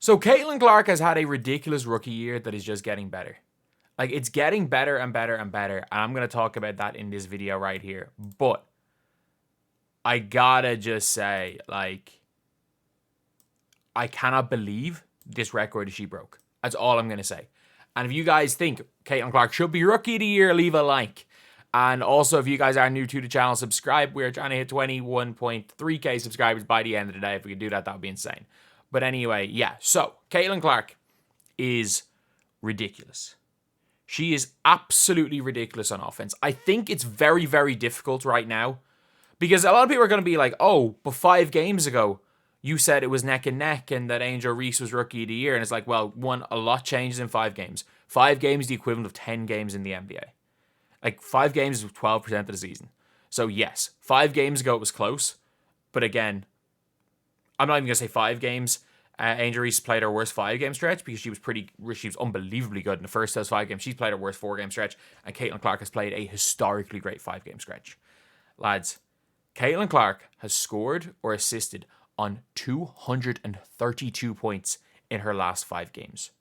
So Caitlin Clark has had a ridiculous rookie year that is just getting better. Like, it's getting better and better and better. And I'm going to talk about that in this video right here. But I gotta just say, like, I cannot believe this record she broke. That's all I'm going to say. And if you guys think Caitlin Clark should be Rookie of the Year, leave a like. And also, if you guys are new to the channel, subscribe. We're trying to hit 21.3k subscribers by the end of the day. If we could do that, that would be insane. But anyway, yeah. So, Caitlin Clark is ridiculous. She is absolutely ridiculous on offense. I think it's very, very difficult right now. Because a lot of people are going to be like, oh, but 5 games ago, you said it was neck and neck and that Angel Reese was Rookie of the Year. And it's like, well, a lot changes in 5 games. 5 games is the equivalent of 10 games in the NBA. Like, 5 games is 12% of the season. So, yes, 5 games ago it was close. But again, I'm not even going to say 5 games. Angel Reese played her worst 5-game stretch because she was unbelievably good in the first of those 5 games. She's played her worst 4-game stretch. And Caitlin Clark has played a historically great 5-game stretch. Lads, Caitlin Clark has scored or assisted on 232 points in her last 5 games.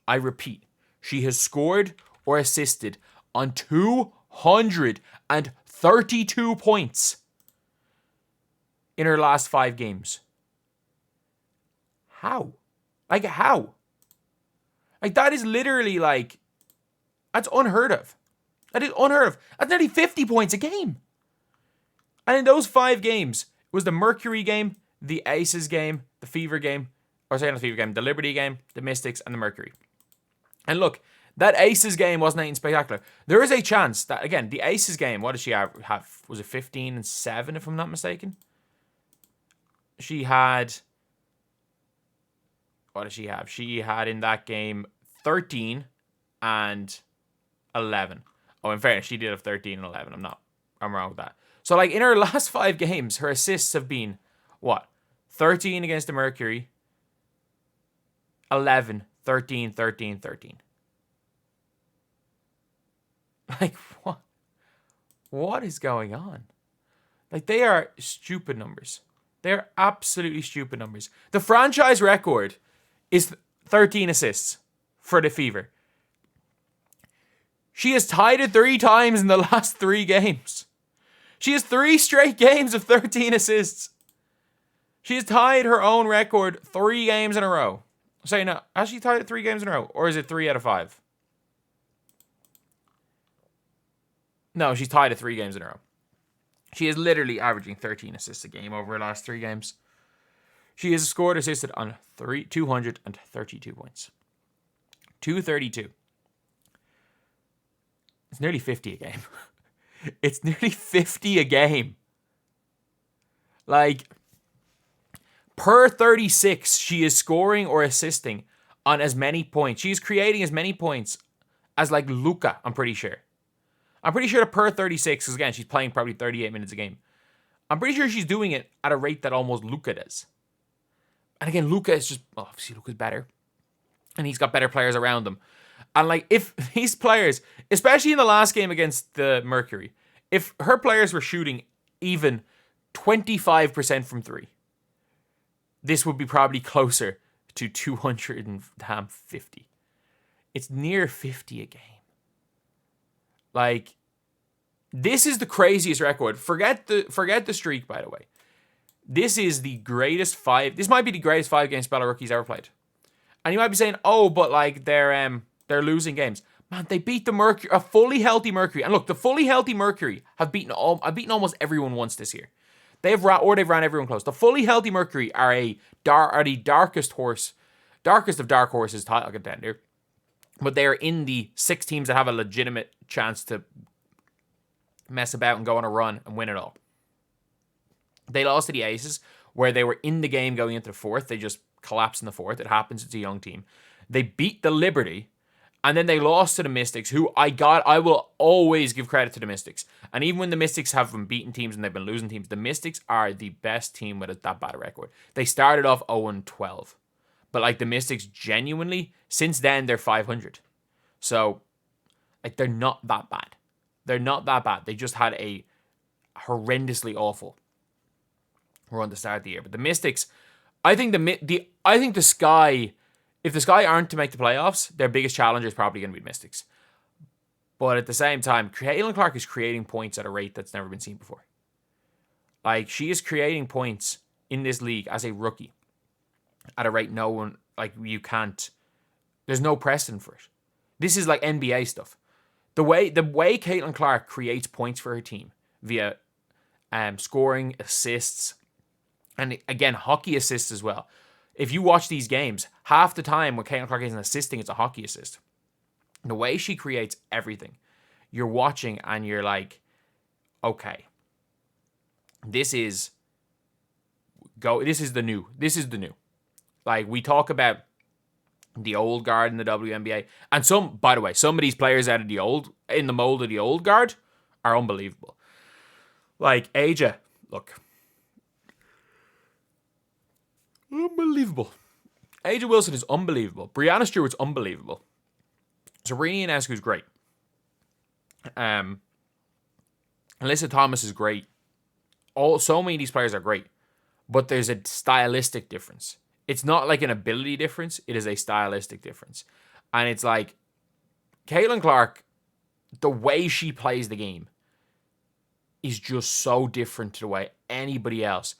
I repeat, she has scored or assisted on 232 points in her last 5 games. How? Like, how? Like, that is literally, like, that's unheard of. That is unheard of. That's nearly 50 points a game. And in those 5 games, it was the Mercury game, the Aces game, the Fever game, or sorry, not the Fever game, the Liberty game, the Mystics, and the Mercury. And look, that Aces game wasn't anything spectacular. There is a chance that, again, the Aces game, what did she have? Was it 15-7, if I'm not mistaken? She had... What did she have? She had in that game 13 and 11. Oh, in fairness, she did have 13 and 11. I'm wrong with that. So, like, in her last 5 games, her assists have been, what? 13 against the Mercury, 11, 13, 13, 13. Like, what? What is going on? Like, they are stupid numbers. They're absolutely stupid numbers. The franchise record is 13 assists for the Fever. She has tied it 3 times in the last 3 games. She has 3 straight games of 13 assists. She has tied her own record 3 games in a row. Sorry, no, has she tied it 3 games in a row? Or is it 3 out of 5? No, she's tied it 3 games in a row. She is literally averaging 13 assists a game over her last 3 games. She has scored or assisted on 232 points. 232. It's nearly 50 a game. It's nearly 50 a game. Like, per 36, she is scoring or assisting on as many points. She is creating as many points as, like, Luka, I'm pretty sure. I'm pretty sure that per 36, because again, she's playing probably 38 minutes a game. I'm pretty sure she's doing it at a rate that almost Luka does. And again, Luka is just, obviously Luka's better. And he's got better players around him. And like, if these players, especially in the last game against the Mercury, if her players were shooting even 25% from 3, this would be probably closer to 250. It's near 50 a game. Like, this is the craziest record. Forget the streak, by the way. This is the greatest 5. This might be the greatest 5-game spell a rookie's ever played. And you might be saying, oh, but like they're losing games. Man, they beat the Mercury, a fully healthy Mercury. And look, the fully healthy Mercury have beaten almost everyone once this year. They've ran everyone close. The fully healthy Mercury are the darkest of dark horses title contender. But they are in the 6 teams that have a legitimate chance to mess about and go on a run and win it all. They lost to the Aces, where they were in the game going into the 4th. They just collapsed in the 4th. It happens. It's a young team. They beat the Liberty, and then they lost to the Mystics, who I will always give credit to the Mystics. And even when the Mystics have been beaten teams and they've been losing teams, the Mystics are the best team with that bad a record. They started off 0-12. But like the Mystics, genuinely, since then, they're 500. So, like, they're not that bad. They're not that bad. They just had a horrendously awful run to start the year. But the Mystics, I think the Sky if the Sky aren't to make the playoffs, their biggest challenger is probably going to be the Mystics. But at the same time, Caitlin Clark is creating points at a rate that's never been seen before. Like, she is creating points in this league as a rookie at a rate no one, like, you can't, there's no precedent for it. This is like NBA stuff. The way Caitlin Clark creates points for her team via scoring, assists, and again, hockey assists as well. If you watch these games, half the time when Caitlin Clark isn't assisting, it's a hockey assist. The way she creates everything, you're watching and you're like, okay, this is the new. Like, we talk about the old guard in the WNBA, and by the way, some of these players out of in the mold of the old guard are unbelievable. Like Aja, look, unbelievable. Aja Wilson is unbelievable. Breanna Stewart's unbelievable. Taurasi is great. Alyssa Thomas is great. So many of these players are great, but there's a stylistic difference. It's not like an ability difference. It is a stylistic difference. And it's like, Caitlin Clark, the way she plays the game is just so different to the way anybody else.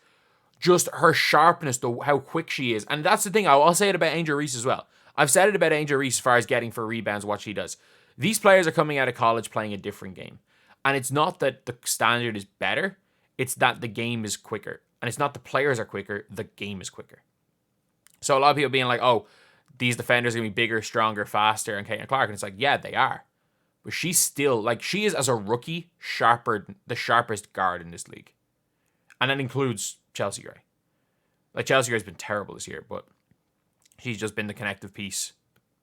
Just her sharpness, how quick she is. And that's the thing. I'll say it about Angel Reese as well. I've said it about Angel Reese as far as getting for rebounds, what she does. These players are coming out of college playing a different game. And it's not that the standard is better. It's that the game is quicker. And it's not the players are quicker. The game is quicker. So a lot of people being like, oh, these defenders are going to be bigger, stronger, faster, and Caitlin Clark. And it's like, yeah, they are. But she's still, like, she is, as a rookie, the sharpest guard in this league. And that includes Chelsea Gray. Like, Chelsea Gray's been terrible this year, but she's just been the connective piece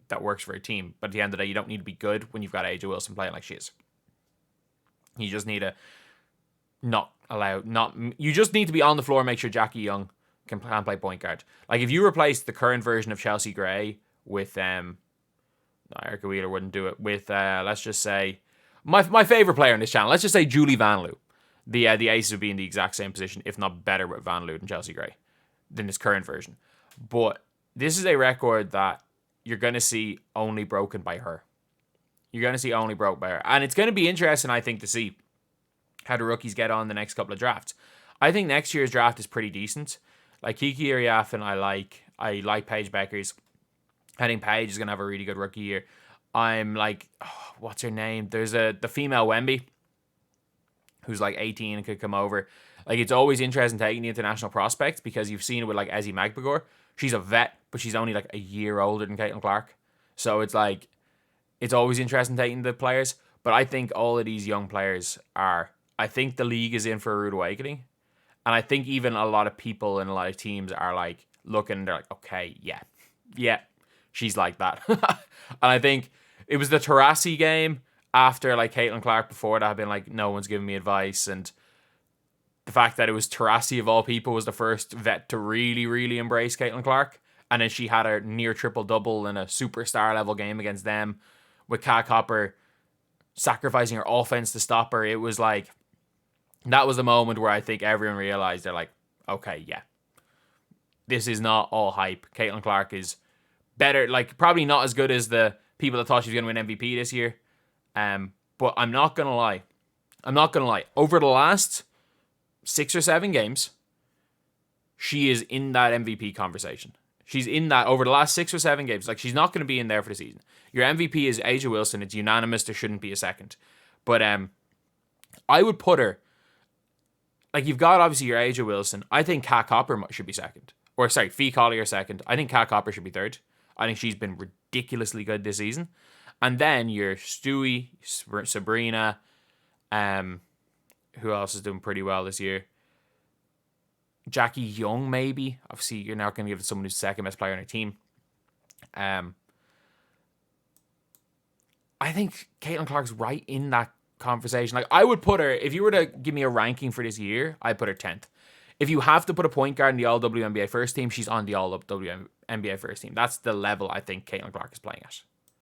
that works for a team. But at the end of the day, you don't need to be good when you've got Aja Wilson playing like she is. You just need to you just need to be on the floor and make sure Jackie Young can play point guard. Like, if you replace the current version of Chelsea Gray with Erica Wheeler wouldn't do it with let's just say my favorite player on this channel, let's just say Julie Van Loo. The Aces would be in the exact same position, if not better, with Van Loo than Chelsea Gray than this current version. But this is a record that you're going to see only broken by her. You're going to see only broke by her. And it's going to be interesting, I think, to see how the rookies get on the next couple of drafts. I think next year's draft is pretty decent. Like, Kiki Iriafen, I like Paige Beckers. I think Paige is going to have a really good rookie year. I'm like, what's her name? There's the female Wemby, who's like 18 and could come over. Like, it's always interesting taking the international prospects because you've seen it with like Ezzy Magbagor. She's a vet, but she's only like a year older than Caitlin Clark. So it's like, it's always interesting taking the players. But I think all of these young players I think the league is in for a rude awakening. And I think even a lot of people and a lot of teams are like looking, they're like, okay, yeah, she's like that. And I think it was the Taurasi game after like Caitlin Clark before that had been like, no one's giving me advice. And the fact that it was Taurasi of all people was the first vet to really, really embrace Caitlin Clark. And then she had a near triple-double in a superstar level game against them with Kat Copper sacrificing her offense to stop her. It was like, that was the moment where I think everyone realized they're like, okay, yeah, this is not all hype. Caitlin Clark is better, like probably not as good as the people that thought she was going to win MVP this year. But I'm not going to lie. Over the last 6 or 7 games, she is in that MVP conversation. She's in that over the last 6 or 7 games. Like, she's not going to be in there for the season. Your MVP is Aja Wilson. It's unanimous. There shouldn't be a second. But I would put her, like, you've got obviously your Aja Wilson. I think Kat Copper should be second. Or sorry, Fee Collier second. I think Kat Copper should be third. I think she's been ridiculously good this season. And then your Stewie, Sabrina, who else is doing pretty well this year? Jackie Young, maybe. Obviously, you're not going to give it to someone who's second best player on her team. I think Caitlin Clark's right in that conversation. Like, I would put her, if you were to give me a ranking for this year, I'd put her 10th. If you have to put a point guard in the All WNBA first team, she's on the All WNBA first team. That's the level I think Caitlin Clark is playing at.